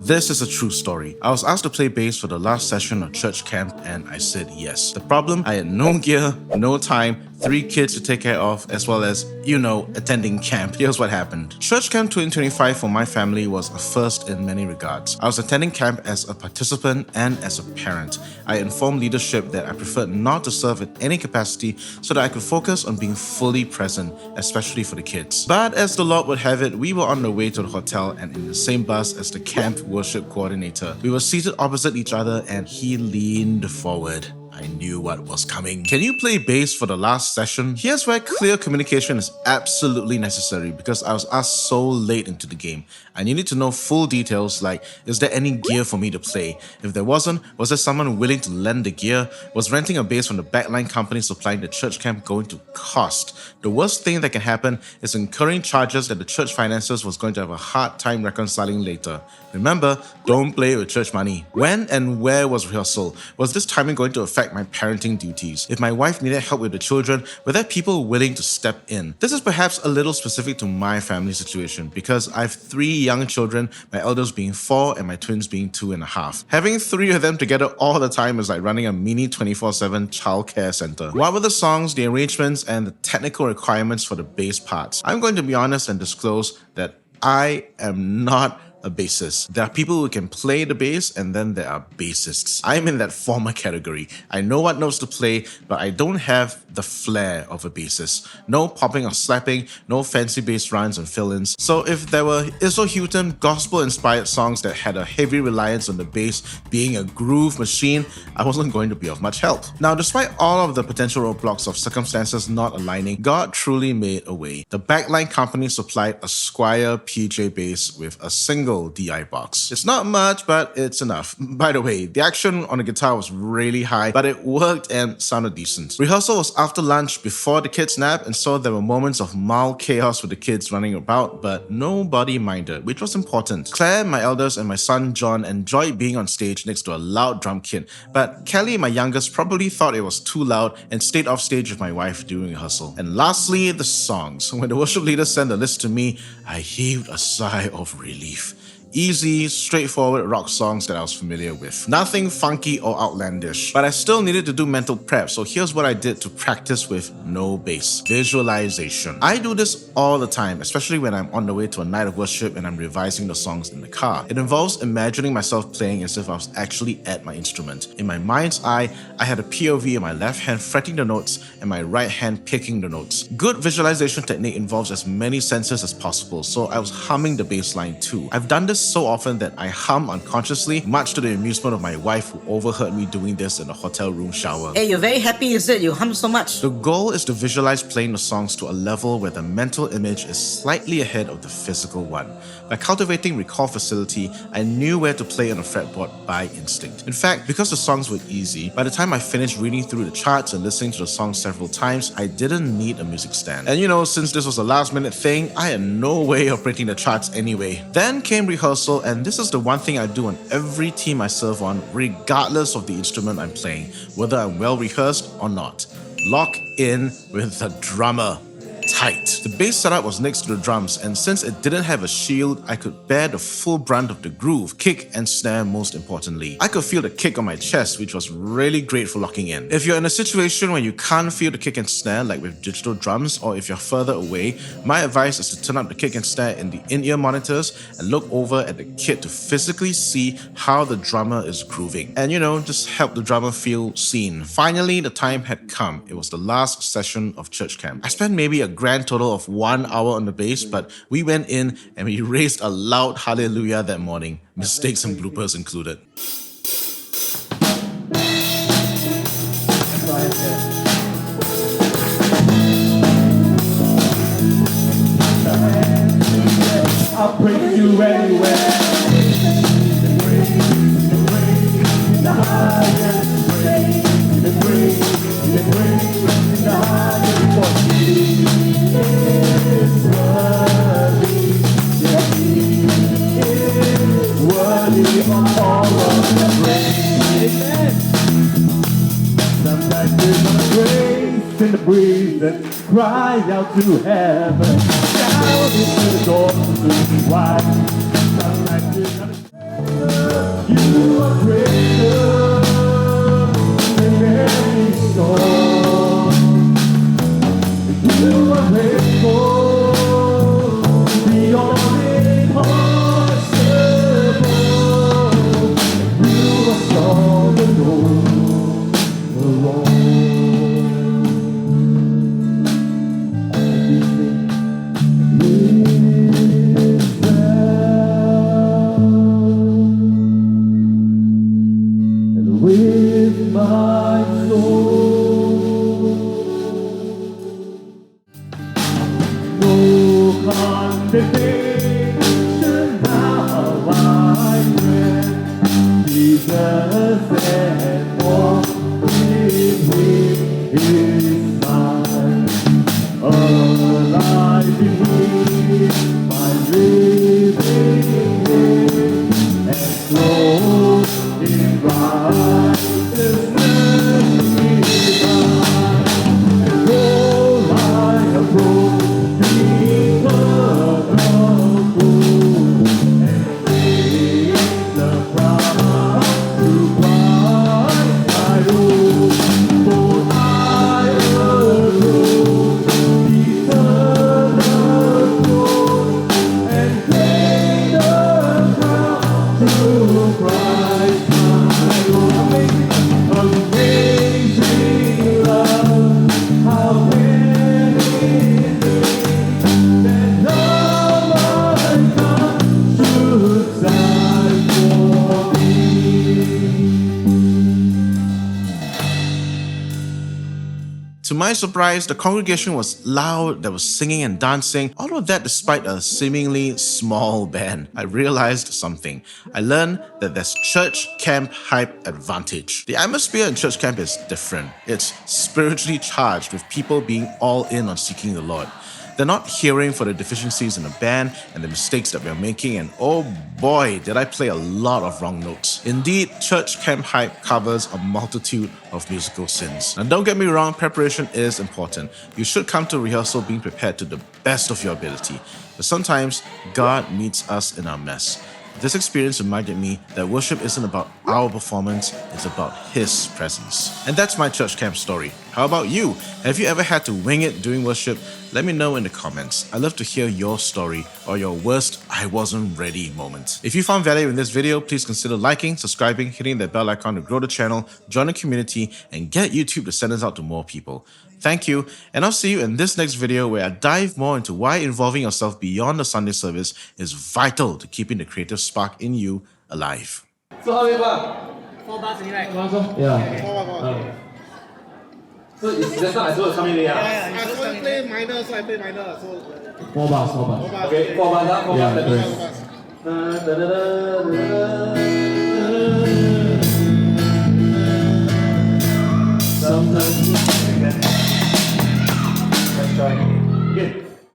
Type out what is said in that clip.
This is a true story. I was asked to play bass for the last session of church camp and I said yes. The problem, I had no gear, no time, 3 kids to take care of, as well as, attending camp. Here's what happened. Church Camp 2025 for my family was a first in many regards. I was attending camp as a participant and as a parent. I informed leadership that I preferred not to serve in any capacity so that I could focus on being fully present, especially for the kids. But as the Lord would have it, we were on the way to the hotel and in the same bus as the camp worship coordinator. We were seated opposite each other and he leaned forward. I knew what was coming. Can you play bass for the last session? Here's where clear communication is absolutely necessary because I was asked so late into the game. I needed to know full details like, is there any gear for me to play? If there wasn't, was there someone willing to lend the gear? Was renting a bass from the backline company supplying the church camp going to cost? The worst thing that can happen is incurring charges that the church finances was going to have a hard time reconciling later. Remember, don't play with church money. When and where was rehearsal? Was this timing going to affect my parenting duties? If my wife needed help with the children, were there people willing to step in? This is perhaps a little specific to my family situation because I have 3 young children, my eldest being 4 and my twins being 2.5. Having 3 of them together all the time is like running a mini 24/7 childcare center. What were the songs, the arrangements, and the technical requirements for the bass parts? I'm going to be honest and disclose that I am not a bassist. There are people who can play the bass and then there are bassists. I'm in that former category. I know what notes to play, but I don't have the flair of a bassist. No popping or slapping, no fancy bass runs and fill-ins. So if there were Iso Houghton gospel-inspired songs that had a heavy reliance on the bass being a groove machine, I wasn't going to be of much help. Now, despite all of the potential roadblocks of circumstances not aligning, God truly made a way. The backline company supplied a Squire PJ bass with a single DI box. It's not much, but it's enough. By the way, the action on the guitar was really high, but it worked and sounded decent. Rehearsal was after lunch before the kids' nap, and so there were moments of mild chaos with the kids running about, but nobody minded, which was important. Claire, my eldest, and my son John enjoyed being on stage next to a loud drum kit, but Kelly, my youngest, probably thought it was too loud and stayed off stage with my wife during rehearsal. And lastly, the songs. When the worship leader sent the list to me, I heaved a sigh of relief. Easy, straightforward rock songs that I was familiar with. Nothing funky or outlandish, but I still needed to do mental prep, so here's what I did to practice with no bass. Visualization. I do this all the time, especially when I'm on the way to a night of worship and I'm revising the songs in the car. It involves imagining myself playing as if I was actually at my instrument. In my mind's eye, I had a POV in my left hand fretting the notes and my right hand picking the notes. Good visualization technique involves as many senses as possible, so I was humming the bass line too. I've done this so often that I hum unconsciously, much to the amusement of my wife who overheard me doing this in the hotel room shower. Hey, you're very happy, is it? You hum so much. The goal is to visualize playing the songs to a level where the mental image is slightly ahead of the physical one. By cultivating recall facility, I knew where to play on a fretboard by instinct. In fact, because the songs were easy, by the time I finished reading through the charts and listening to the songs several times, I didn't need a music stand. And since this was a last minute thing, I had no way of printing the charts anyway. Then came rehearsal, and this is the one thing I do on every team I serve on, regardless of the instrument I'm playing, whether I'm well rehearsed or not. Lock in with the drummer. Tight. The bass setup was next to the drums, and since it didn't have a shield, I could bear the full brunt of the groove, kick and snare most importantly. I could feel the kick on my chest, which was really great for locking in. If you're in a situation where you can't feel the kick and snare like with digital drums, or if you're further away, my advice is to turn up the kick and snare in the in-ear monitors and look over at the kit to physically see how the drummer is grooving. And just help the drummer feel seen. Finally, the time had come. It was the last session of church camp. I spent maybe a grand total of 1 hour on the bass, but we went in and we raised a loud hallelujah that morning, mistakes and bloopers included. I'll praise you anywhere. The highest praise, the praise, the praise, the highest for He is worthy. Yes, He is worthy of all of the praise. Amen. Sometimes there's a grace in the breeze that cries out to heaven. Shout into the door to be wide. Sometimes there's my soul. No condemnation now I pray. Jesus said, walk with me is mine. Alive in me, my living name, and clothed in righteousness divine. And though I approach the eternal throne, and take the crown to Christ my own, for I adore the eternal throne, and take the crown to Christ my own. Amazing love, how many that love mankind should die for me. To my surprise, the congregation was loud, there was singing and dancing, all of that despite a seemingly small band. I realized something. I learned that there's church camp hype advantage. The atmosphere in church camp is different. It's spiritually charged with people being all in on seeking the Lord. They're not hearing for the deficiencies in the band and the mistakes that we're making, and oh boy, did I play a lot of wrong notes. Indeed, church camp hype covers a multitude of musical sins. Now don't get me wrong, preparation is important. You should come to rehearsal being prepared to the best of your ability. But sometimes, God meets us in our mess. This experience reminded me that worship isn't about our performance, it's about His presence. And that's my church camp story. How about you? Have you ever had to wing it during worship? Let me know in the comments. I'd love to hear your story or your worst I wasn't ready moment. If you found value in this video, please consider liking, subscribing, hitting that bell icon to grow the channel, join the community, and get YouTube to send us out to more people. Thank you, and I'll see you in this next video where I dive more into why involving yourself beyond the Sunday service is vital to keeping the creative spark in you alive. So how many bar? 4 bars only, right? Yeah. So it's just not as well as coming in, yeah? Yeah, I it's only play minor, so I play minor. So 4 bars. Okay, 4 bars, huh? 4 yeah, bars. Sometimes let's try. Okay.